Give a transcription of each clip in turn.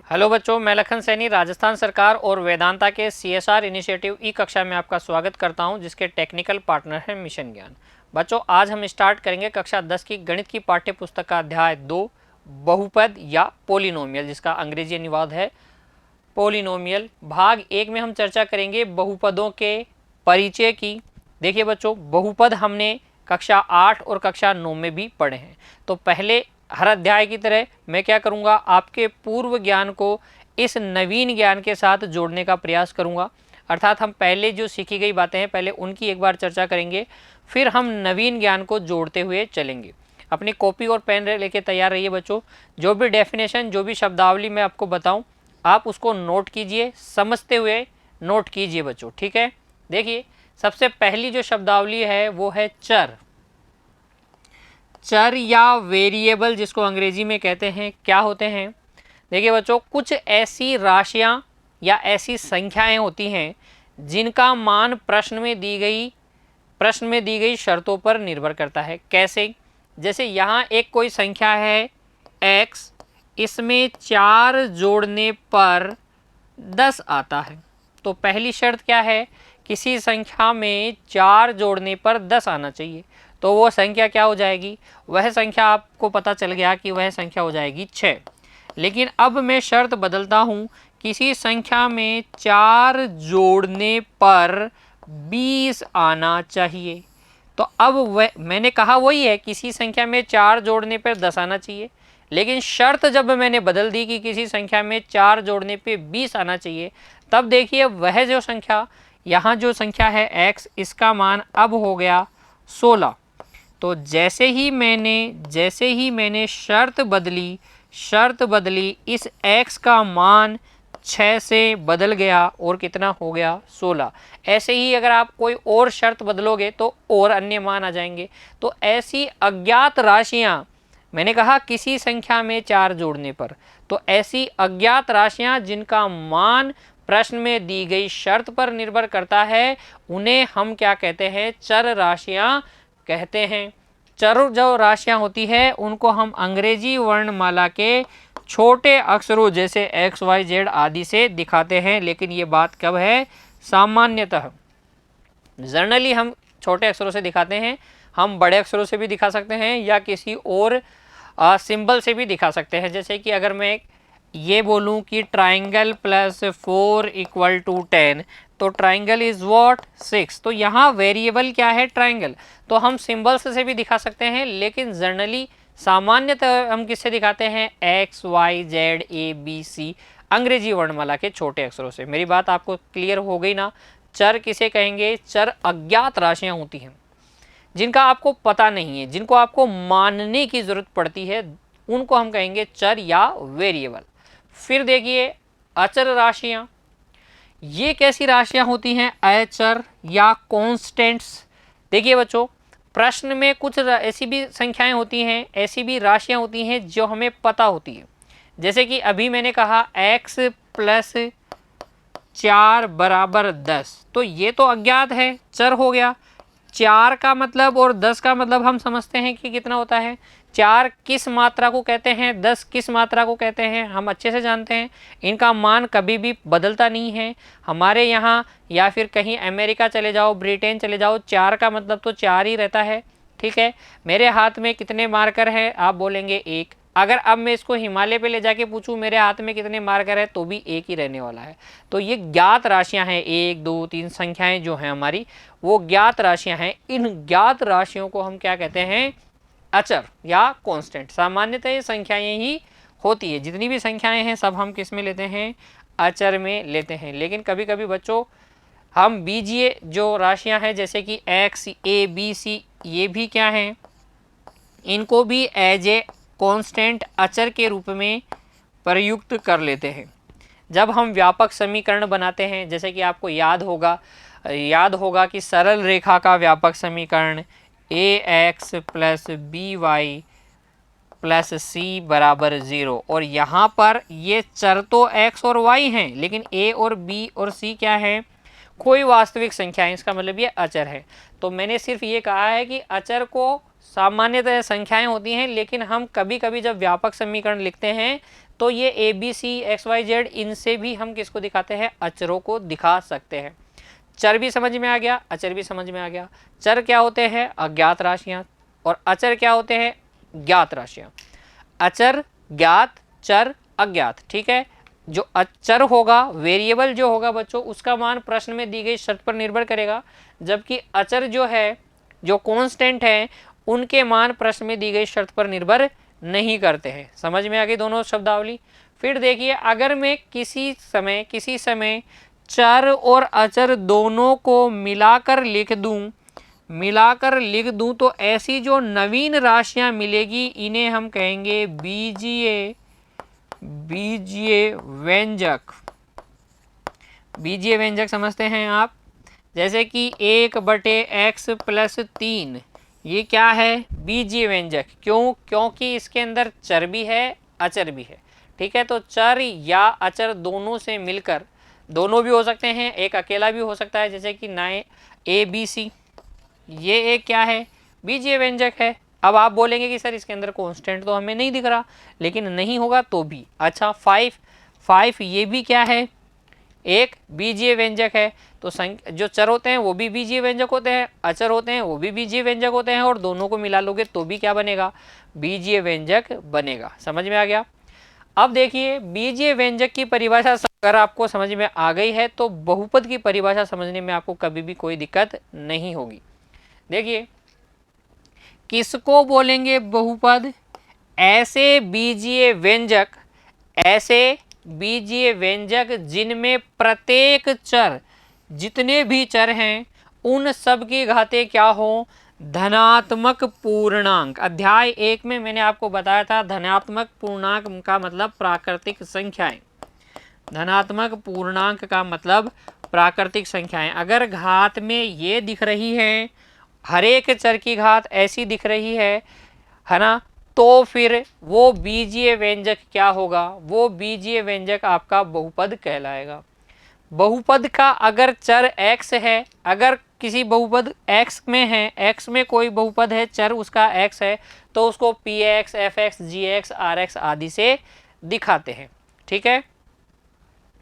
Hello बच्चों, मैं लखन सैनी राजस्थान सरकार और वेदांता के सीएसआर इनिशिएटिव ई कक्षा में आपका स्वागत करता हूं, जिसके टेक्निकल पार्टनर हैं मिशन ज्ञान। बच्चों, आज हम स्टार्ट करेंगे कक्षा 10 की गणित की पाठ्य पुस्तक का अध्याय 2 बहुपद या पोलिनोमियल, जिसका अंग्रेजी अनुवाद है पोलिनोमियल। भाग 1 में हम चर्चा करेंगे बहुपदों के परिचय की। देखिए बच्चों, बहुपद हमने कक्षा 8 और कक्षा 9 में भी पढ़े हैं। तो पहले हर अध्याय की तरह मैं क्या करूंगा, आपके पूर्व ज्ञान को इस नवीन ज्ञान के साथ जोड़ने का प्रयास करूंगा। अर्थात हम पहले जो सीखी गई बातें हैं पहले उनकी एक बार चर्चा करेंगे, फिर हम नवीन ज्ञान को जोड़ते हुए चलेंगे। अपनी कॉपी और पेन लेके तैयार रहिए बच्चों। जो भी डेफिनेशन, जो भी शब्दावली मैं आपको बताऊं, आप उसको नोट कीजिए, समझते हुए नोट कीजिए बच्चों, ठीक है। देखिए, सबसे पहली जो शब्दावली है वो है चर। चर या वेरिएबल, जिसको अंग्रेजी में कहते हैं, क्या होते हैं। देखिए बच्चों, कुछ ऐसी राशियां या ऐसी संख्याएं होती हैं जिनका मान प्रश्न में दी गई शर्तों पर निर्भर करता है। कैसे? जैसे यहाँ एक कोई संख्या है x, इसमें 4 जोड़ने पर 10 आता है। तो पहली शर्त क्या है, किसी संख्या में 4 जोड़ने पर 10 आना चाहिए। तो वो संख्या क्या हो जाएगी, वह संख्या आपको पता चल गया कि वह संख्या हो जाएगी 6। लेकिन अब मैं शर्त बदलता हूँ, किसी संख्या में 4 जोड़ने पर 20 आना चाहिए। तो अब वह मैंने कहा वही है, किसी संख्या में 4 जोड़ने पर 10 आना चाहिए, लेकिन शर्त जब मैंने बदल दी कि किसी संख्या में 4 जोड़ने पे 20 आना चाहिए, तब देखिए वह जो संख्या, यहाँ जो संख्या है x, इसका मान अब हो गया 16। तो जैसे ही मैंने शर्त बदली, इस x का मान 6 से बदल गया और कितना हो गया, 16। ऐसे ही अगर आप कोई और शर्त बदलोगे तो और अन्य मान आ जाएंगे। तो ऐसी अज्ञात राशियां, मैंने कहा किसी संख्या में 4 जोड़ने पर, तो ऐसी अज्ञात राशियां जिनका मान प्रश्न में दी गई शर्त पर निर्भर करता है, उन्हें हम क्या कहते हैं, चर राशियां कहते हैं। चर जो राशियां होती है उनको हम अंग्रेजी वर्णमाला के छोटे अक्षरों जैसे एक्स वाई जेड आदि से दिखाते हैं। लेकिन ये बात कब है, सामान्यतः जनरली हम छोटे अक्षरों से दिखाते हैं। हम बड़े अक्षरों से भी दिखा सकते हैं या किसी और सिंबल से भी दिखा सकते हैं। जैसे कि अगर मैं ये बोलूं कि ट्राइंगल प्लस 4 इक्वल टू 10, तो ट्राइंगल इज व्हाट, 6। तो यहाँ वेरिएबल क्या है, ट्राइंगल। तो हम सिंबल्स से भी दिखा सकते हैं, लेकिन जनरली सामान्यतः हम किससे दिखाते हैं, X Y Z A B C, अंग्रेजी वर्णमाला के छोटे अक्षरों से। मेरी बात आपको क्लियर हो गई ना। चर किसे कहेंगे, चर अज्ञात राशियां होती हैं जिनका आपको पता नहीं है, जिनको आपको मानने की जरूरत पड़ती है, उनको हम कहेंगे चर या वेरिएबल। फिर देखिए अचर राशियां, ये कैसी राशियां होती हैं, अचर या कांस्टेंट्स। देखिए बच्चों, प्रश्न में कुछ ऐसी भी संख्याएं होती हैं, ऐसी भी राशियां होती हैं जो हमें पता होती है। जैसे कि अभी मैंने कहा x प्लस 4 बराबर 10, तो ये तो अज्ञात है, चर हो गया। 4 का मतलब और 10 का मतलब हम समझते हैं कि कितना होता है। 4 किस मात्रा को कहते हैं, 10 किस मात्रा को कहते हैं, हम अच्छे से जानते हैं। इनका मान कभी भी बदलता नहीं है। हमारे यहाँ या फिर कहीं अमेरिका चले जाओ, ब्रिटेन चले जाओ, 4 का मतलब तो 4 ही रहता है, ठीक है। मेरे हाथ में कितने मार्कर हैं, आप बोलेंगे 1। अगर अब मैं इसको हिमालय पे ले जाके पूछूं मेरे हाथ में कितने मार्कर है, तो भी 1 ही रहने वाला है। तो ये ज्ञात राशियां हैं, 1 2 3 संख्याएं जो हैं हमारी, वो ज्ञात राशियां हैं। इन ज्ञात राशियों को हम क्या कहते हैं, अचर या कांस्टेंट। सामान्यतः ये संख्याएं ही होती है, जितनी भी संख्याएं हैं सब हम किस में लेते हैं, अचर में लेते हैं। लेकिन कभी कभी बच्चों हम बीजीय जो राशियां हैं, जैसे कि एक्स ए बी सी, ये भी क्या हैं, इनको भी एज ए कांस्टेंट, अचर के रूप में प्रयुक्त कर लेते हैं। जब हम व्यापक समीकरण बनाते हैं, जैसे कि आपको याद होगा कि सरल रेखा का व्यापक समीकरण ax plus B Y plus C बराबर 0, और यहाँ पर ये चर तो x और y हैं, लेकिन a और b और c क्या है, कोई वास्तविक संख्या है, इसका मतलब ये अचर है। तो मैंने सिर्फ ये कहा है कि अचर को सामान्यतः संख्याएं होती हैं, लेकिन हम कभी कभी जब व्यापक समीकरण लिखते हैं तो ये A B C X Y Z, इनसे भी हम किसको दिखाते हैं, अचरों को दिखा सकते हैं। चर भी समझ में आ गया, अचर भी समझ में आ गया। चर क्या होते हैं, अज्ञात राशियां, और अचर क्या होते हैं, ज्ञात राशियां। अचर ज्ञात, चर अज्ञात, ठीक है। जो अचर होगा, वेरिएबल जो होगा बच्चों, उसका मान प्रश्न में दी गई शर्त पर निर्भर करेगा, जबकि अचर जो है, जो कांस्टेंट है, उनके मान प्रश्न में दी गई शर्त पर निर्भर नहीं करते हैं। समझ में आ गई दोनों शब्दावली। फिर देखिए, अगर मैं किसी समय चर और अचर दोनों को मिलाकर लिख दूं तो ऐसी जो नवीन राशियां मिलेगी इन्हें हम कहेंगे बीजीय व्यंजक। बीजीय व्यंजक समझते हैं आप, जैसे कि 1/x + 3, ये क्या है, बीजीय व्यंजक। क्यों, क्योंकि इसके अंदर चर भी है, अचर भी है, ठीक है। तो चर या अचर दोनों से मिलकर, दोनों भी हो सकते हैं, एक अकेला भी हो सकता है, जैसे कि 9 ABC, ये एक क्या है, बीजीय व्यंजक है। अब आप बोलेंगे कि सर इसके अंदर कांस्टेंट तो हमें नहीं दिख रहा, लेकिन नहीं होगा तो भी। अच्छा, 5 ये भी क्या है, एक बीजीय व्यंजक है। तो जो चर होते हैं वो भी बीजीय व्यंजक होते हैं, अचर होते हैं वो भी बीजीय व्यंजक होते हैं, और दोनों को मिला लोगे तो भी क्या बनेगा, बीजीय व्यंजक बनेगा। समझ में आ गया। अब देखिए, बीजीय व्यंजक की परिभाषा अगर आपको समझ में आ गई है तो बहुपद की परिभाषा समझने में आपको कभी भी कोई दिक्कत नहीं होगी। देखिए, किसको बोलेंगे बहुपद, ऐसे बीजीय व्यंजक जिनमें प्रत्येक चर, जितने भी चर हैं उन सब की घातें क्या हो, धनात्मक पूर्णांक। अध्याय 1 में मैंने आपको बताया था धनात्मक पूर्णांक का मतलब प्राकृतिक संख्याएं। धनात्मक पूर्णांक का मतलब प्राकृतिक संख्याएं। अगर घात में ये दिख रही है, हर एक चर की घात ऐसी दिख रही है ना, तो फिर वो बीजीय व्यंजक क्या होगा, वो बीजीय व्यंजक आपका बहुपद कहलाएगा। बहुपद का अगर चर x है, अगर किसी बहुपद x में है, x में कोई बहुपद है, चर उसका x है, तो उसको px, fx, gx, rx आदि से दिखाते हैं, ठीक है।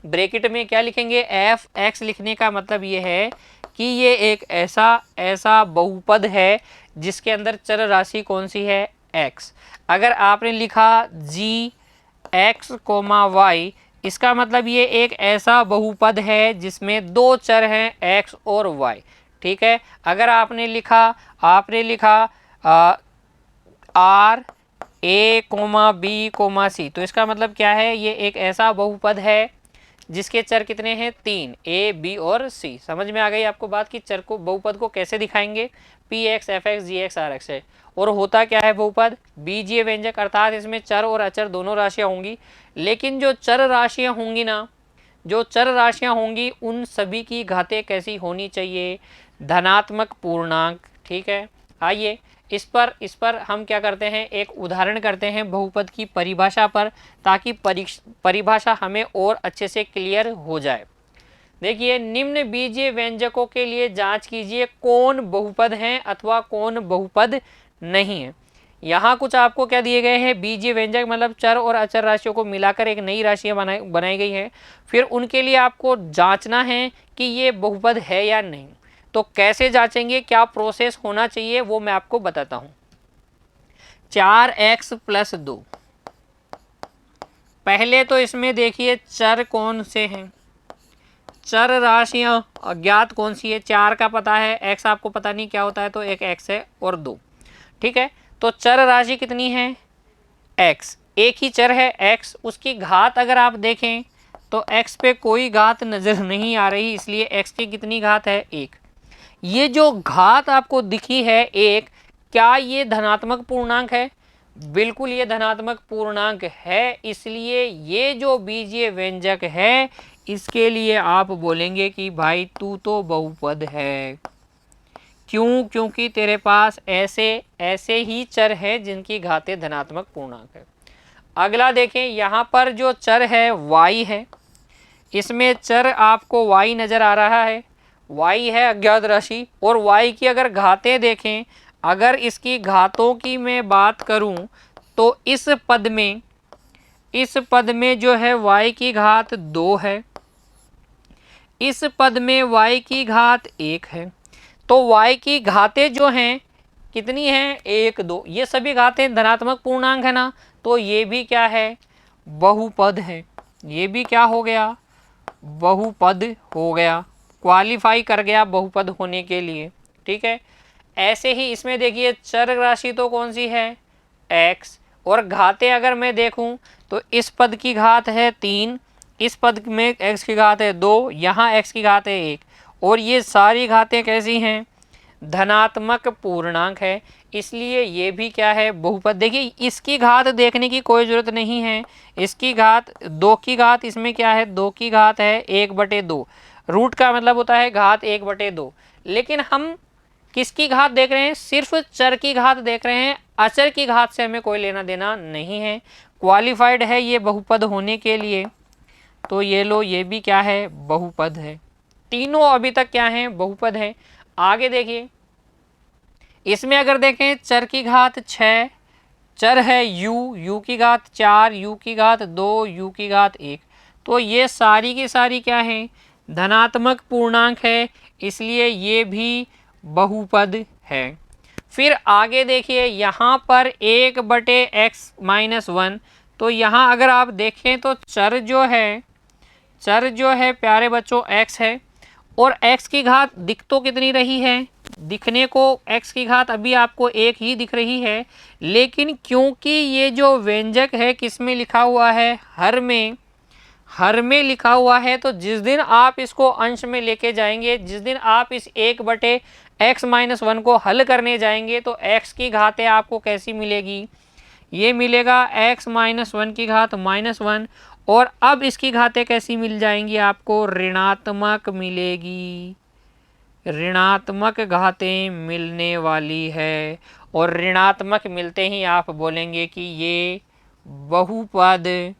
ब्रैकेट में क्या लिखेंगे, fx। लिखने का मतलब ये है कि ये एक ऐसा बहुपद है जिसके अंदर चर राशि कौन सी है, x। अगर आपने लिखा gx, y, इसका मतलब ये एक ऐसा बहुपद है जिसमें दो चर हैं x और y, ठीक है। अगर आपने लिखा r a, b, c, तो इसका मतलब क्या है, ये एक ऐसा बहुपद है जिसके चर कितने हैं, 3, a, b और c। समझ में आ गई आपको बात कि चर को, बहुपद को कैसे दिखाएंगे, px, fx, gx, rx है। और होता क्या है बहुपद, बीजीय व्यंजक, अर्थात इसमें चर और अचर दोनों राशियां होंगी, लेकिन जो चर राशियां होंगी उन सभी की घातें कैसी होनी चाहिए, धनात्मक पूर्णांक, ठीक है। आइए इस पर हम क्या करते हैं, एक उदाहरण करते हैं बहुपद की परिभाषा पर, ताकि परिभाषा हमें और अच्छे से क्लियर हो जाए। देखिए, निम्न बीजीय व्यंजकों के लिए जांच कीजिए कौन बहुपद हैं अथवा कौन बहुपद नहीं है। यहाँ कुछ आपको क्या दिए गए हैं, बीजीय व्यंजक मतलब चर और अचर राशियों को मिलाकर एक नई राशियाँ बनाई गई हैं। फिर उनके लिए आपको जांचना है कि ये बहुपद है या नहीं। तो कैसे जांचेंगे, क्या प्रोसेस होना चाहिए, वो मैं आपको बताता हूँ। 4x + 2, पहले तो इसमें देखिए चर कौन से हैं, चर राशियां अज्ञात कौन सी है, 4 का पता है, x आपको पता नहीं क्या होता है, तो एक x है और 2, ठीक है। तो चर राशि कितनी है, x, एक ही चर है x, उसकी घात अगर आप देखें तो x पे कोई घात नजर नहीं आ रही, इसलिए x की कितनी घात है, 1। ये जो घात आपको दिखी है 1, क्या ये धनात्मक पूर्णांक है, बिल्कुल ये धनात्मक पूर्णांक है, इसलिए ये जो बीजीय व्यंजक है इसके लिए आप बोलेंगे कि भाई तू तो बहुपद है। क्यों, क्योंकि तेरे पास ऐसे ही चर है जिनकी घातें धनात्मक पूर्णांक है। अगला देखें, यहाँ पर जो चर है y है, इसमें चर आपको y नज़र आ रहा है, y है अज्ञात राशि, और y की अगर घातें देखें, अगर इसकी घातों की मैं बात करूं तो इस पद में जो है y की घात 2 है, इस पद में y की घात 1 है। तो y की घातें जो हैं कितनी हैं, 1 2, ये सभी घातें धनात्मक पूर्णांक है ना, तो ये भी क्या है, बहुपद है। ये भी क्या हो गया, बहुपद हो गया, क्वालिफाई कर गया बहुपद होने के लिए। ठीक है, ऐसे ही इसमें देखिए चर राशि तो कौन सी है, x, और घातें अगर मैं देखूं तो इस पद की घात है 3, इस पद में x की घात है 2, यहाँ x की घात है 1, और ये सारी घातें कैसी हैं, धनात्मक पूर्णांक है, इसलिए ये भी क्या है, बहुपद। देखिए इसकी घात देखने की कोई ज़रूरत नहीं है, इसकी घात 2 की घात इसमें क्या है, 2 की घात है 1/2, रूट का मतलब होता है घात 1/2, लेकिन हम किसकी घात देख रहे हैं, सिर्फ चर की घात देख रहे हैं, अचर की घात से हमें कोई लेना देना नहीं है। क्वालिफाइड है ये बहुपद होने के लिए, तो ये लो ये भी क्या है, बहुपद है। तीनों अभी तक क्या है, बहुपद है। आगे देखिए, इसमें अगर देखें चर की घात 6, चर है u की घात 4, u की घात 2, u की घात 1, तो ये सारी की सारी क्या है, धनात्मक पूर्णांक है, इसलिए ये भी बहुपद है। फिर आगे देखिए यहाँ पर 1/x-1, तो यहाँ अगर आप देखें तो चर जो है प्यारे बच्चों x है, और x की घात दिख तो कितनी रही है, दिखने को x की घात अभी आपको 1 ही दिख रही है, लेकिन क्योंकि ये जो व्यंजक है किस में लिखा हुआ है, हर में लिखा हुआ है, तो जिस दिन आप इसको अंश में लेके जाएंगे, जिस दिन आप इस 1/x-1 को हल करने जाएंगे, तो x की घातें आपको कैसी मिलेगी, ये मिलेगा x-1 की घात -1, और अब इसकी घातें कैसी मिल जाएंगी आपको, ऋणात्मक मिलेगी, ऋणात्मक घातें मिलने वाली है, और ऋणात्मक मिलते ही आप बोलेंगे कि ये बहुपद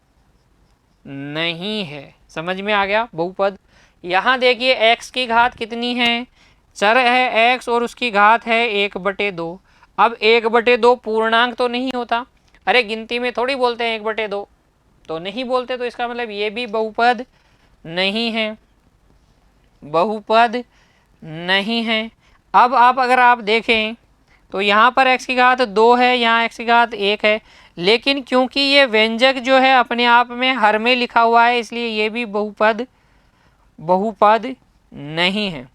नहीं है। समझ में आ गया, बहुपद। यहाँ देखिए x की घात कितनी है, चर है x और उसकी घात है 1/2। अब 1/2 पूर्णांक तो नहीं होता, अरे गिनती में थोड़ी बोलते हैं 1/2, तो नहीं बोलते, तो इसका मतलब ये भी बहुपद नहीं है, बहुपद नहीं है। अब अगर आप देखें तो यहाँ पर x की घात 2 है, यहाँ x की घात 1 है, लेकिन क्योंकि ये व्यंजक जो है अपने आप में हर में लिखा हुआ है, इसलिए ये भी बहुपद नहीं है।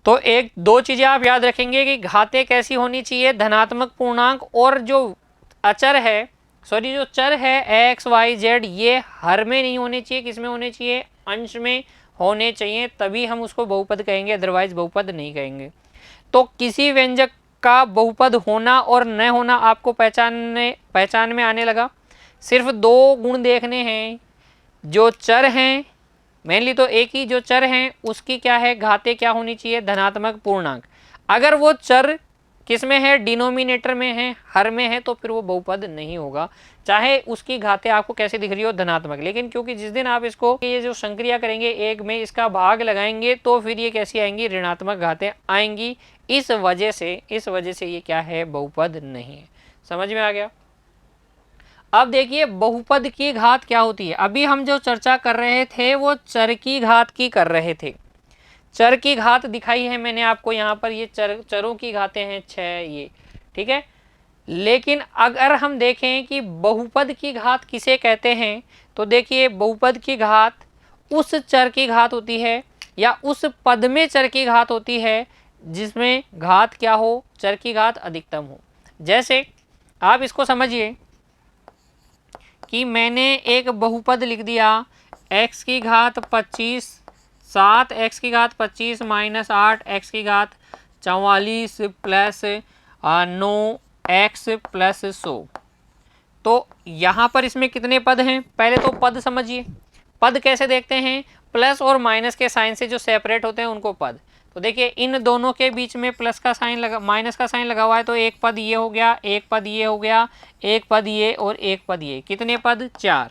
तो एक दो चीज़ें आप याद रखेंगे कि घातें कैसी होनी चाहिए, धनात्मक पूर्णांक, और जो अचर है, सॉरी जो चर है x y z, ये हर में नहीं होने चाहिए, किस में होने चाहिए, अंश में होने चाहिए, तभी हम उसको बहुपद कहेंगे, अदरवाइज बहुपद नहीं कहेंगे। तो किसी व्यंजक का बहुपद होना और न होना आपको पहचान में आने लगा। सिर्फ 2 गुण देखने हैं, जो चर हैं, मेनली तो एक ही जो चर हैं उसकी क्या है, घातें क्या होनी चाहिए, धनात्मक पूर्णांक। अगर वो चर किस में है, डिनोमिनेटर में है, हर में है, तो फिर वो बहुपद नहीं होगा, चाहे उसकी घातें आपको कैसे दिख रही हो, धनात्मक। लेकिन क्योंकि जिस दिन आप इसको ये जो संक्रिया करेंगे, एक में इसका भाग लगाएंगे, तो फिर ये कैसी आएंगी, ऋणात्मक घातें आएंगी, इस वजह से ये क्या है, बहुपद नहीं है। समझ में आ गया। अब देखिए बहुपद की घात क्या होती है। अभी हम जो चर्चा कर रहे थे वो चर की घात की कर रहे थे, चर की घात दिखाई है मैंने आपको यहाँ पर, ये चरों की घातें हैं 6 ये, ठीक है। लेकिन अगर हम देखें कि बहुपद की घात किसे कहते हैं, तो देखिए बहुपद की घात उस चर की घात होती है या उस पद में चर की घात होती है जिसमें घात क्या हो, चर की घात अधिकतम हो। जैसे आप इसको समझिए कि मैंने एक बहुपद लिख दिया x की घात 25, 7x की घात 25 माइनस 8x की घात 44 प्लस 9x प्लस 100। तो यहाँ पर इसमें कितने पद हैं, पहले तो पद समझिए। पद कैसे देखते हैं, प्लस और माइनस के साइन से जो सेपरेट होते हैं उनको पद। तो देखिए इन दोनों के बीच में प्लस का साइन लगा, माइनस का साइन लगा हुआ है, तो एक पद ये हो गया, एक पद ये हो गया, एक पद ये और एक पद ये, कितने पद, 4।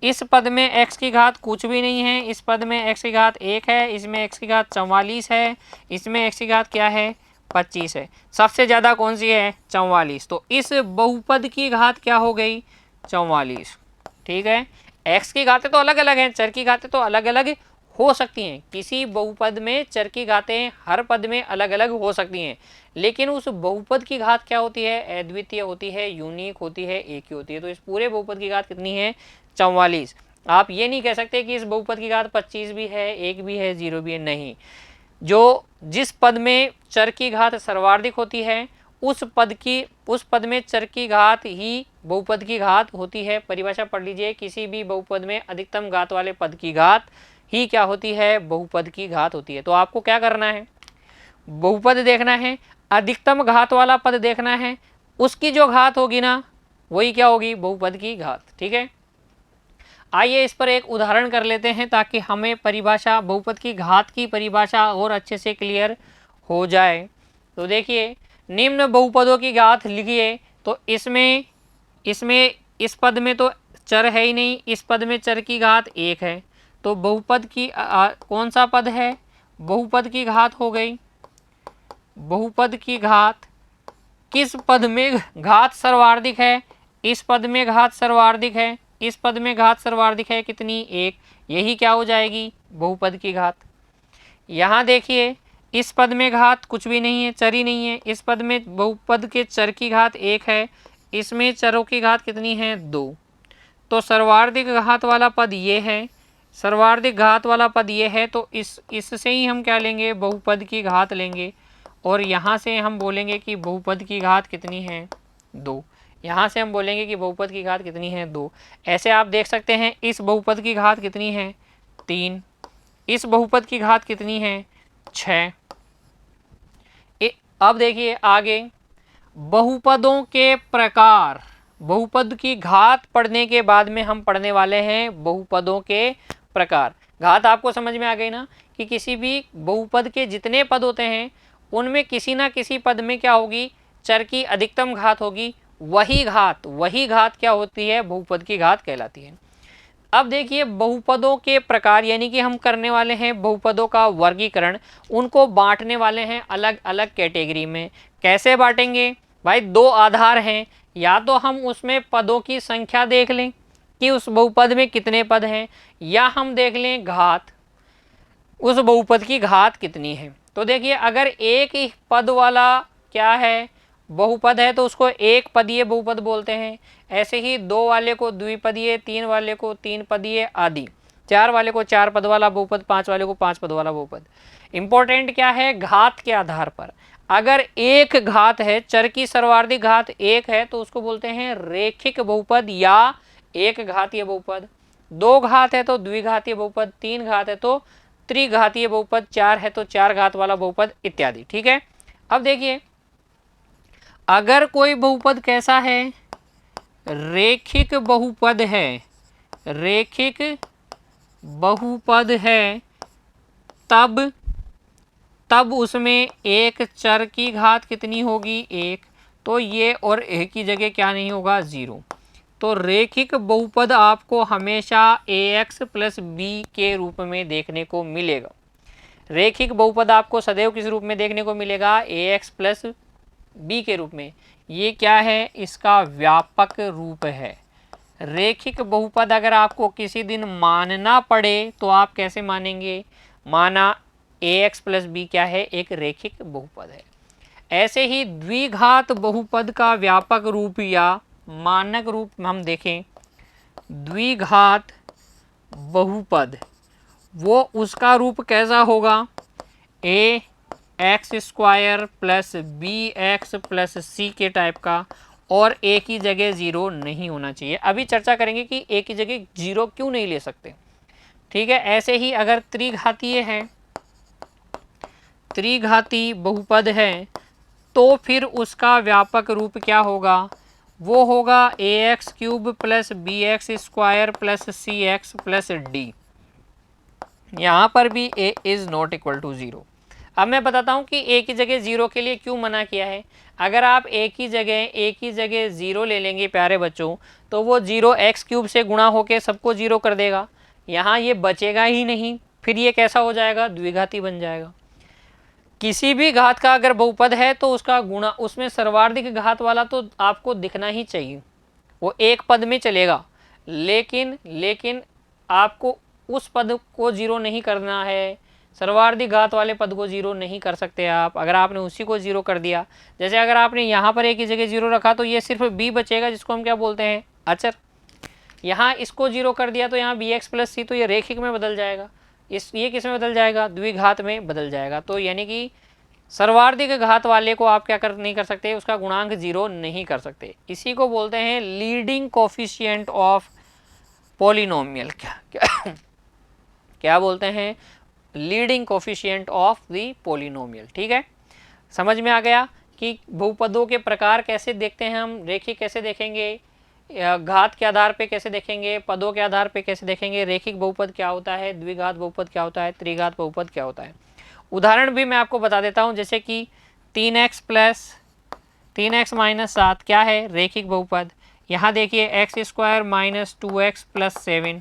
इस पद में x की घात कुछ भी नहीं है, इस पद में x की घात 1 है, इसमें x की घात 44 है, इसमें x की घात क्या है 25 है। सबसे ज़्यादा कौन सी है 44। तो इस बहुपद की घात क्या हो गई 44। ठीक है, x की घातें तो अलग अलग हैं, चर की घातें तो अलग अलग हो सकती हैं। किसी बहुपद में चर की घातें हर पद में अलग अलग हो सकती हैं, लेकिन उस बहुपद की घात क्या होती है अद्वितीय होती है, यूनिक होती है, एक ही होती है। तो इस पूरे बहुपद की घात कितनी है 44। आप ये नहीं कह सकते कि इस बहुपद की घात 25 भी है, 1 भी है, 0 भी है, नहीं। जो जिस पद में चर की घात सर्वाधिक होती है उस पद में चर की घात ही बहुपद की घात होती है। परिभाषा पढ़ लीजिए, किसी भी बहुपद में अधिकतम घात वाले पद की घात ही क्या होती है बहुपद की घात होती है। तो आपको क्या करना है बहुपद देखना है, अधिकतम घात वाला पद देखना है, उसकी जो घात होगी ना वही क्या होगी बहुपद की घात। ठीक है, आइए इस पर एक उदाहरण कर लेते हैं ताकि हमें परिभाषा बहुपद की घात की परिभाषा और अच्छे से क्लियर हो जाए। तो देखिए, निम्न बहुपदों की घात लिखिए। तो इसमें इस पद में तो चर है ही नहीं, इस पद में चर की घात 1 है। तो बहुपद की कौन सा पद है बहुपद की घात हो गई। बहुपद की घात किस पद में घात सर्वाधिक है, इस पद में घात सर्वाधिक है, इस पद में घात सर्वाधिक है कितनी 1, यही क्या हो जाएगी बहुपद की घात। यहाँ देखिए, इस पद में घात कुछ भी नहीं है, चर ही नहीं है, इस पद में बहुपद के चर की घात 1 है, इसमें चरों की घात कितनी है 2। तो सर्वाधिक घात वाला पद ये है, सर्वाधिक घात वाला पद ये है। तो इससे ही हम क्या लेंगे बहुपद की घात लेंगे, और यहाँ से हम बोलेंगे कि बहुपद की घात कितनी है 2। यहाँ से हम बोलेंगे कि बहुपद की घात कितनी है 2। ऐसे आप देख सकते हैं, इस बहुपद की घात कितनी है 3, इस बहुपद की घात कितनी है 6। अब देखिए आगे, बहुपदों के प्रकार। बहुपद की घात पढ़ने के बाद में हम पढ़ने वाले हैं बहुपदों के प्रकार। घात आपको समझ में आ गई ना, कि किसी भी बहुपद के जितने पद होते हैं उनमें किसी ना किसी पद में क्या होगी चर की अधिकतम घात होगी, वही घात क्या होती है बहुपद की घात कहलाती है। अब देखिए, बहुपदों के प्रकार यानी कि हम करने वाले हैं बहुपदों का वर्गीकरण, उनको बांटने वाले हैं अलग अलग कैटेगरी में। कैसे बांटेंगे भाई, 2 आधार हैं, या तो हम उसमें पदों की संख्या देख लें कि उस बहुपद में कितने पद हैं, या हम देख लें घात, उस बहुपद की घात कितनी है। तो देखिए, अगर एक ही पद वाला क्या है बहुपद है तो उसको एक पदीय बहुपद बोलते हैं। ऐसे ही 2 वाले को द्विपदीय, 3 वाले को 3 पदीय आदि, 4 वाले को 4 पद वाला बहुपद, 5 वाले को 5 पद वाला बहुपद। इंपॉर्टेंट क्या है घात के आधार पर। अगर एक घात है, चर की सर्वाधिक घात 1 है, तो उसको बोलते हैं रेखिक बहुपद या एक घातीय बहुपद। 2 घात है तो द्विघातीय बहुपद, 3 घात है तो त्रिघातीय बहुपद, 4 है तो 4 घात वाला बहुपद इत्यादि। ठीक है, अब देखिए, अगर कोई बहुपद कैसा है रेखिक बहुपद है, रेखिक बहुपद है, तब उसमें एक चर की घात कितनी होगी 1। तो ये और एक की जगह क्या नहीं होगा 0। तो रेखिक बहुपद आपको हमेशा ax प्लस b के रूप में देखने को मिलेगा। रेखिक बहुपद आपको सदैव किस रूप में देखने को मिलेगा ax प्लस b के रूप में। ये क्या है इसका व्यापक रूप है। रेखिक बहुपद अगर आपको किसी दिन मानना पड़े तो आप कैसे मानेंगे, माना ax प्लस बी क्या है एक रेखिक बहुपद है। ऐसे ही द्विघात बहुपद का व्यापक रूप या मानक रूप हम देखें, द्विघात बहुपद वो उसका रूप कैसा होगा A X square plus B X plus C के टाइप का, और ए की जगह 0 नहीं होना चाहिए। अभी चर्चा करेंगे कि ए की जगह 0 क्यों नहीं ले सकते। ठीक है, ऐसे ही अगर त्रिघातीय है, त्रिघाती बहुपद है, तो फिर उसका व्यापक रूप क्या होगा, वो होगा A X cube plus B X square plus C X plus D. यहाँ पर भी A is not equal to 0। अब मैं बताता हूँ कि ए की जगह ज़ीरो के लिए क्यों मना किया है। अगर आप ए की जगह ज़ीरो ले लेंगे प्यारे बच्चों, तो वो ज़ीरो एक्स क्यूब से गुणा होके सबको ज़ीरो कर देगा, यहाँ ये बचेगा ही नहीं, फिर ये कैसा हो जाएगा, द्विघाती बन जाएगा। किसी भी घात का अगर बहुपद है तो उसका गुणा, उसमें सर्वार्धिक घात वाला तो आपको दिखना ही चाहिए, वो एक पद में चलेगा, लेकिन आपको उस पद को जीरो नहीं करना है, सर्वार्धिक घात वाले पद को जीरो नहीं कर सकते आप। अगर आपने उसी को जीरो कर दिया, जैसे अगर आपने यहाँ पर एक की जगह जीरो रखा तो ये सिर्फ b बचेगा, जिसको हम क्या बोलते हैं, अचर। यहाँ इसको जीरो कर दिया तो यहाँ bx प्लस सी, तो ये रेखिक में बदल जाएगा, ये किस में बदल जाएगा, द्विघात में बदल जाएगा। तो यानी कि सर्वार्धिक घात वाले को आप क्या नहीं कर सकते, उसका गुणांक जीरो नहीं कर सकते। इसी को बोलते हैं लीडिंग कोफिशिएंट ऑफ पॉलिनोमियल। क्या बोलते हैं, leading coefficient of the polynomial. ठीक है, समझ में आ गया कि बहुपदों के प्रकार कैसे देखते हैं हम, रेखिक कैसे देखेंगे, घात के आधार पे कैसे देखेंगे, पदों के आधार पे कैसे देखेंगे, रेखिक बहुपद क्या होता है, द्विघात बहुपद क्या होता है, त्रिघात बहुपद क्या होता है। उदाहरण भी मैं आपको बता देता हूं, जैसे कि 3x प्लस 3x माइनस 7 क्या है, रेखिक बहुपद। यहाँ देखिए x square minus 2x plus 7,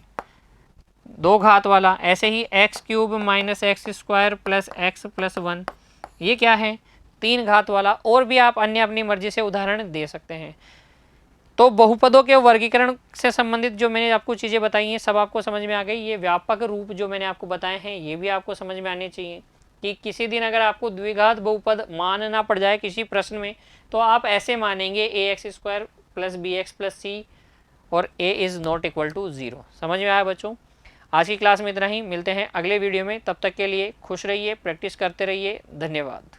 दो घात वाला। ऐसे ही X cube minus X square plus X plus 1, ये क्या है, तीन घात वाला। और भी आप अन्य अपनी मर्जी से उदाहरण दे सकते हैं। तो बहुपदों के वर्गीकरण से संबंधित जो मैंने आपको चीज़ें बताई हैं सब आपको समझ में आ गई। ये व्यापक रूप जो मैंने आपको बताए हैं ये भी आपको समझ में आने चाहिए, कि किसी दिन अगर आपको द्विघात बहुपद मानना पड़ जाए किसी प्रश्न में, तो आप ऐसे मानेंगे A X square plus B X plus C और A is not equal to 0। समझ में आया बच्चों। आज की क्लास में इतना ही, मिलते हैं अगले वीडियो में। तब तक के लिए खुश रहिए, प्रैक्टिस करते रहिए। धन्यवाद।